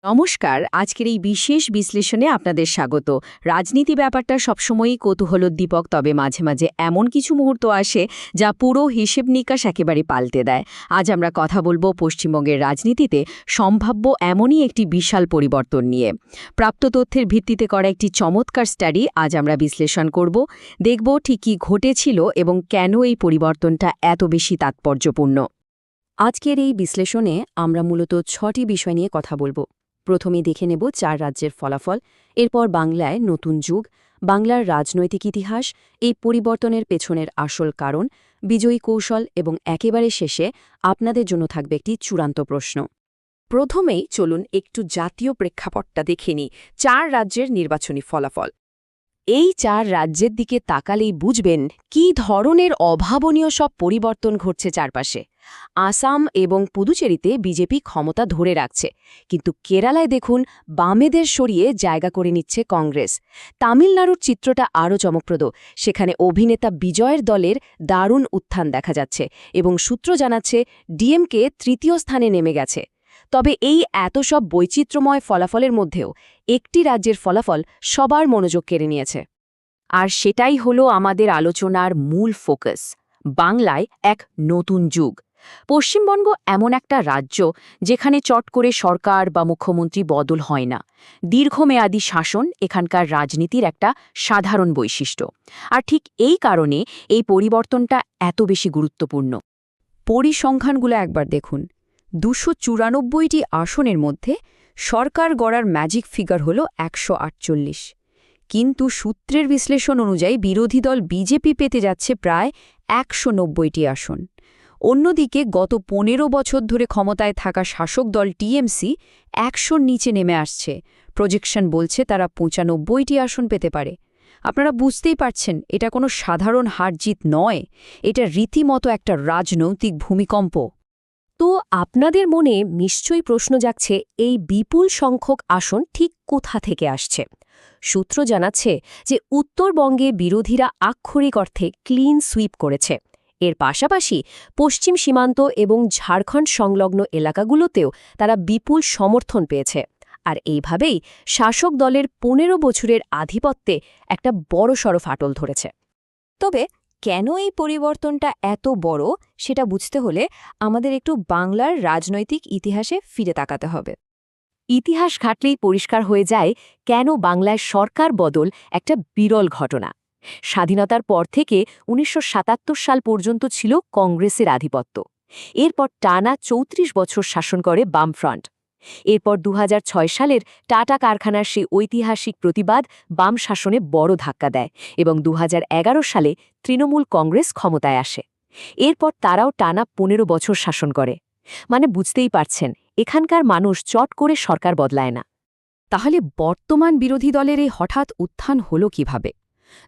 নমস্কার, আজকের এই বিশেষ বিশ্লেষণে আপনাদের স্বাগত। রাজনীতি ব্যাপারটা সবসময়ই কৌতূহলোদ্দীপক, তবে মাঝে মাঝে এমন কিছু মুহূর্ত আসে যা পুরো হিসেব নিকাশ একেবারে পাল্টে দেয়। আজ আমরা কথা বলবো পশ্চিমবঙ্গের রাজনীতিতে সম্ভাব্য এমনই একটি বিশাল পরিবর্তন নিয়ে। প্রাপ্ত তথ্যের ভিত্তিতে করা একটি চমৎকার স্টাডি আজ আমরা বিশ্লেষণ করব। দেখব ঠিক কী ঘটেছিল এবং কেন এই পরিবর্তনটা এত বেশি তাৎপর্যপূর্ণ। আজকের এই বিশ্লেষণে আমরা মূলত 6টি বিষয় নিয়ে কথা বলবো। প্রথমে দেখে নেব 4 রাজ্যের ফলাফল, এরপর বাংলায় নতুন যুগ, বাংলার রাজনৈতিক ইতিহাস, এই পরিবর্তনের পেছনের আসল কারণ, বিজয়ী কৌশল এবং একেবারে শেষে আপনাদের জন্য থাকবে একটি চূড়ান্ত প্রশ্ন। প্রথমেই চলুন একটু জাতীয় প্রেক্ষাপটটা দেখে নিই। 4 রাজ্যের নির্বাচনী ফলাফল। এই 4 রাজ্যের দিকে তাকালেই বুঝবেন কী ধরনের অভাবনীয় সব পরিবর্তন ঘটছে চারপাশে। আসাম এবং পুদুচেরিতে বিজেপি ক্ষমতা ধরে রাখছে, কিন্তু কেরালায় দেখুন বামেদের সরিয়ে জায়গা করে নিচ্ছে কংগ্রেস। তামিলনাড়ুর চিত্রটা আরও চমকপ্রদ, সেখানে অভিনেতা বিজয়ের দলের দারুণ উত্থান দেখা যাচ্ছে এবং সূত্র জানাচ্ছে ডিএমকে তৃতীয় স্থানে নেমে গেছে। তবে এই এত সব বৈচিত্র্যময় ফলাফলের মধ্যেও একটি রাজ্যের ফলাফল সবার মনোযোগ কেড়ে নিয়েছে, আর সেটাই হলো আমাদের আলোচনার মূল ফোকাস। বাংলায় এক নতুন যুগ। পশ্চিমবঙ্গ এমন একটা রাজ্য যেখানে চট করে সরকার বা মুখ্যমন্ত্রী বদল হয় না। দীর্ঘমেয়াদী শাসন এখানকার রাজনীতির একটা সাধারণ বৈশিষ্ট্য, আর ঠিক এই কারণে এই পরিবর্তনটা এত বেশি গুরুত্বপূর্ণ। পরিসংখ্যানগুলো একবার দেখুন। 294টি আসনের মধ্যে সরকার গড়ার ম্যাজিক ফিগার হল 148, কিন্তু সূত্রের বিশ্লেষণ অনুযায়ী বিরোধী দল বিজেপি পেতে যাচ্ছে প্রায় 190টি আসন। অন্যদিকে গত 15 বছর ধরে ক্ষমতায় থাকা শাসক দল টিএমসি 100-র নিচে নেমে আসছে। প্রজেকশন বলছে তারা 95টি আসন পেতে পারে। আপনারা বুঝতেই পারছেন, এটা কোনো সাধারণ হারজিত নয়, এটা রীতিমতো একটা রাজনৈতিক ভূমিকম্প। তো আপনাদের মনে নিশ্চয়ই প্রশ্ন জাগছে, এই বিপুল সংখ্যক আসন ঠিক কোথা থেকে আসছে? সূত্র জানাচ্ছে যে উত্তরবঙ্গে বিরোধীরা আক্ষরিক অর্থে ক্লিন সুইপ করেছে। এর পাশাপাশি পশ্চিম সীমান্ত এবং ঝাড়খণ্ড সংলগ্ন এলাকাগুলোতেও তারা বিপুল সমর্থন পেয়েছে, আর এইভাবেই শাসক দলের 15 বছরের আধিপত্যে একটা বড়সড় ফাটল ধরেছে। তবে কেন এই পরিবর্তনটা এত বড় সেটা বুঝতে হলে আমাদের একটু বাংলার রাজনৈতিক ইতিহাসে ফিরে তাকাতে হবে। ইতিহাস ঘাটলেই পরিষ্কার হয়ে যায় কেন বাংলায় সরকার বদল একটা বিরল ঘটনা। স্বাধীনতার পর থেকে 1977 সাল পর্যন্ত ছিল কংগ্রেসের আধিপত্য। এরপর টানা 34 বছর শাসন করে বামফ্রন্ট। এরপর 2006 সালের টাটা কারখানার সেই ঐতিহাসিক প্রতিবাদ বাম শাসনে বড় ধাক্কা দেয় এবং 2011 সালে তৃণমূল কংগ্রেস ক্ষমতায় আসে। এরপর তারাও টানা 15 বছর শাসন করে। মানে বুঝতেই পারছেন, এখানকার মানুষ চট করে সরকার বদলায় না। তাহলে বর্তমান বিরোধী দলের এই হঠাৎ উত্থান হল কিভাবে?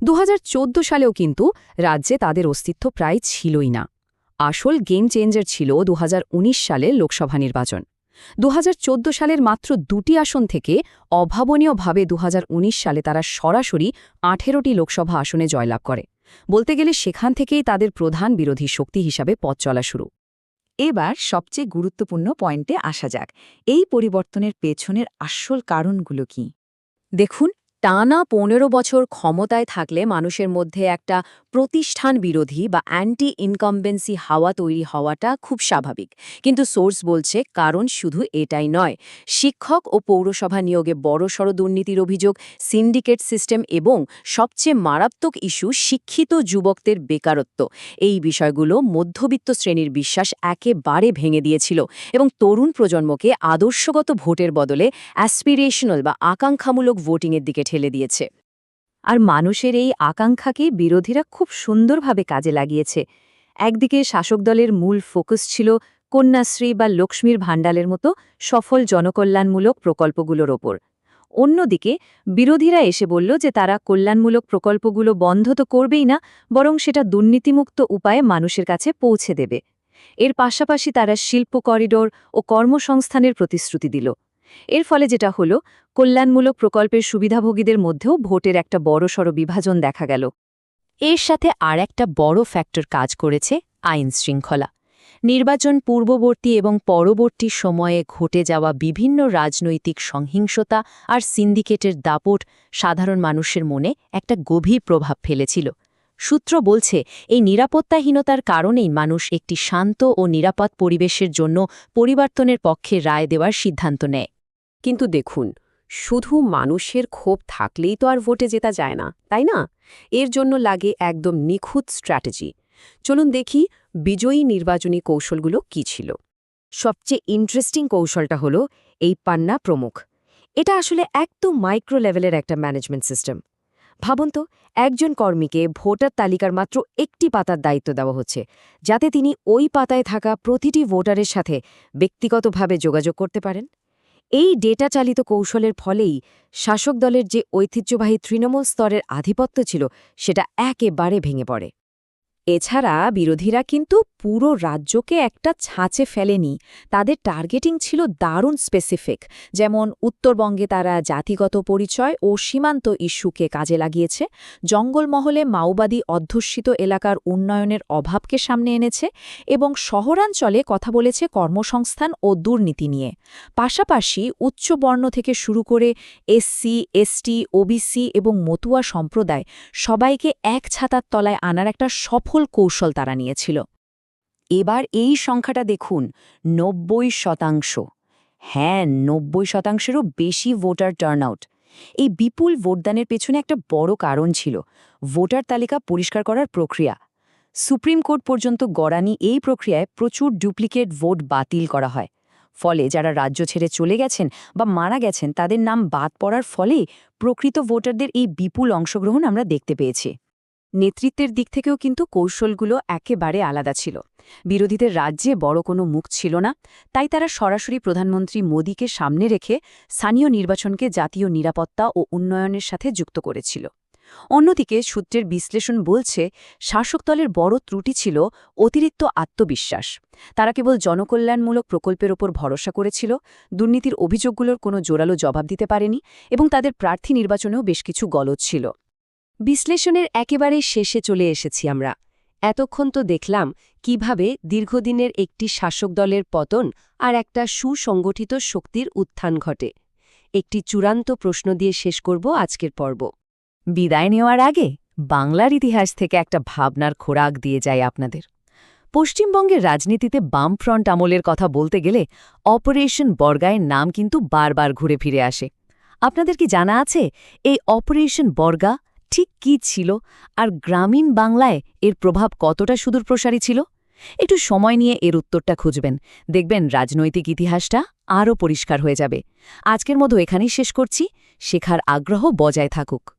2014 সালেও কিন্তু রাজ্যে তাদের অস্তিত্ব প্রায় ছিলই না। আসল গেম চেঞ্জার ছিল 2019 সালের লোকসভা নির্বাচন। 2014 সালের মাত্র 2টি আসন থেকে অভাবনীয়ভাবে 2019 সালে তারা সরাসরি 18টি লোকসভা আসনে জয়লাভ করে। বলতে গেলে সেখান থেকেই তাদের প্রধান বিরোধী শক্তি হিসাবে পথ চলা শুরু। এবার সবচেয়ে গুরুত্বপূর্ণ পয়েন্টে আসা যাক। এই পরিবর্তনের পেছনের আসল কারণগুলো কি? দেখুন, টানা 15 বছর ক্ষমতায় থাকলে মানুষের মধ্যে একটা প্রতিষ্ঠান বিরোধী বা অ্যান্টি ইনকামবেন্সি হাওয়া তৈরি হওয়াটা খুব স্বাভাবিক। কিন্তু সোর্স বলছে কারণ শুধু এটাই নয়। শিক্ষক ও পৌরসভা নিয়োগে বড়সড় দুর্নীতির অভিযোগ, সিন্ডিকেট সিস্টেম এবং সবচেয়ে মারাত্মক ইস্যু শিক্ষিত যুবকদের বেকারত্ব। এই বিষয়গুলো মধ্যবিত্ত শ্রেণীর বিশ্বাস একেবারে ভেঙে দিয়েছিল এবং তরুণ প্রজন্মকে আদর্শগত ভোটের বদলে অ্যাসপিরেশনাল বা আকাঙ্ক্ষামূলক ভোটিংয়ের দিকে ঠেলে দিয়েছে। আর মানুষের এই আকাঙ্ক্ষাকে বিরোধীরা খুব সুন্দরভাবে কাজে লাগিয়েছে। একদিকে শাসক দলের মূল ফোকাস ছিল কন্যাশ্রী বা লক্ষ্মীর ভাণ্ডারের মতো সফল জনকল্যাণমূলক প্রকল্পগুলোর ওপর। অন্যদিকে বিরোধীরা এসে বলল যে তারা কল্যাণমূলক প্রকল্পগুলো বন্ধ তো করবেই না, বরং সেটা দুর্নীতিমুক্ত উপায়ে মানুষের কাছে পৌঁছে দেবে। এর পাশাপাশি তারা শিল্প করিডোর ও কর্মসংস্থানের প্রতিশ্রুতি দিল। এর ফলে যেটা হলো, কল্যাণমূলক প্রকল্পের সুবিধাভোগীদের মধ্যেও ভোটের একটা বড়সড় বিভাজন দেখা গেল। এর সাথে আর একটা বড় ফ্যাক্টর কাজ করেছে, আইন শৃঙ্খলা। নির্বাচন পূর্ববর্তী এবং পরবর্তী সময়ে ঘটে যাওয়া বিভিন্ন রাজনৈতিক সহিংসতা আর সিন্ডিকেটের দাপট সাধারণ মানুষের মনে একটা গভীর প্রভাব ফেলেছিল। সূত্র বলছে, এই নিরাপত্তাহীনতার কারণেই মানুষ একটি শান্ত ও নিরাপদ পরিবেশের জন্য পরিবর্তনের পক্ষে রায় দেওয়ার সিদ্ধান্ত নেয়। কিন্তু দেখুন, শুধু মানুষের ক্ষোভ থাকলেই তো আর ভোটে জেতা যায় না, তাই না? এর জন্য লাগে একদম নিখুঁত স্ট্র্যাটেজি। চলুন দেখি বিজয়ী নির্বাচনী কৌশলগুলো কি ছিল। সবচেয়ে ইন্টারেস্টিং কৌশলটা হলো এই পান্না প্রমুখ। এটা আসলে একদম মাইক্রো লেভেলের একটা ম্যানেজমেন্ট সিস্টেম। ভাবুন তো, একজন কর্মীকে ভোটার তালিকার মাত্র একটি পাতার দায়িত্ব দেওয়া হচ্ছে, যাতে তিনি ওই পাতায় থাকা প্রতিটি ভোটারের সাথে ব্যক্তিগতভাবে যোগাযোগ করতে পারেন। এই ডেটা চালিত কৌশলের ফলেই শাসক দলের যে ঐতিহ্যবাহী তৃণমূল স্তরের আধিপত্য ছিল সেটা একেবারে ভেঙে পড়ে। এছাড়া বিরোধীরা কিন্তু পুরো রাজ্যকে একটা ছাঁচে ফেলেনি। তাদের টার্গেটিং ছিল দারুণ স্পেসিফিক। যেমন উত্তরবঙ্গে তারা জাতিগত পরিচয় ও সীমান্ত ইস্যুকে কাজে লাগিয়েছে, জঙ্গলমহলে মাওবাদী অধ্যুষিত এলাকার উন্নয়নের অভাবকে সামনে এনেছে এবং শহরাঞ্চলে কথা বলেছে কর্মসংস্থান ও দুর্নীতি নিয়ে। পাশাপাশি উচ্চবর্ণ থেকে শুরু করে এসসি, এসটি, ওবিসি এবং মতুয়া সম্প্রদায় সবাইকে এক ছাতার তলায় আনার একটা সফল কৌশল তারা নিয়েছিল। এবার এই সংখ্যাটা দেখুন, ৯০%। হ্যাঁ, ৯০%-এরও বেশি ভোটার টার্নআউট। এই বিপুল ভোটদানের পেছনে একটা বড় কারণ ছিল ভোটার তালিকা পরিষ্কার করার প্রক্রিয়া। সুপ্রিম কোর্ট পর্যন্ত গড়ানি এই প্রক্রিয়ায় প্রচুর ডুপ্লিকেট ভোট বাতিল করা হয়। ফলে যারা রাজ্য ছেড়ে চলে গেছেন বা মারা গেছেন তাদের নাম বাদ পড়ার ফলে প্রকৃত ভোটারদের এই বিপুল অংশগ্রহণ আমরা দেখতে পেয়েছি। নেতৃত্বের দিক থেকেও কিন্তু কৌশলগুলো একেবারে আলাদা ছিল। বিরোধীদের রাজ্যে বড় কোনো মুখ ছিল না, তাই তারা সরাসরি প্রধানমন্ত্রী মোদীকে সামনে রেখে স্থানীয় নির্বাচনকে জাতীয় নিরাপত্তা ও উন্নয়নের সাথে যুক্ত করেছিল। অন্যদিকে সূত্রের বিশ্লেষণ বলছে, শাসক দলের বড় ত্রুটি ছিল অতিরিক্ত আত্মবিশ্বাস। তারা কেবল জনকল্যাণমূলক প্রকল্পের ওপর ভরসা করেছিল, দুর্নীতির অভিযোগগুলোর কোনো জোরালো জবাব দিতে পারেনি এবং তাদের প্রার্থী নির্বাচনেও বেশ কিছু গলদ ছিল। বিশ্লেষণের একেবারে শেষে চলে এসেছি আমরা। এতক্ষণ তো দেখলাম কিভাবে দীর্ঘদিনের একটি শাসক দলের পতন আর একটা সুসংগঠিত শক্তির উত্থান ঘটে। একটি চূড়ান্ত প্রশ্ন দিয়ে শেষ করব আজকের পর্ব। বিদায় নেওয়ার আগে বাংলার ইতিহাস থেকে একটা ভাবনার খোরাক দিয়ে যায় আপনাদের। পশ্চিমবঙ্গের রাজনীতিতে বামফ্রন্ট আমলের কথা বলতে গেলে অপারেশন বর্গায়ের নাম কিন্তু বারবার ঘুরে ফিরে আসে। আপনাদের কি জানা আছে এই অপারেশন বর্গা ঠিক কী ছিল আর গ্রামীণ বাংলায় এর প্রভাব কতটা সুদূরপ্রসারী ছিল? একটু সময় নিয়ে এর উত্তরটা খুঁজবেন, দেখবেন রাজনৈতিক ইতিহাসটা আরও পরিষ্কার হয়ে যাবে। আজকের মতো এখানেই শেষ করছি। শেখার আগ্রহ বজায় থাকুক।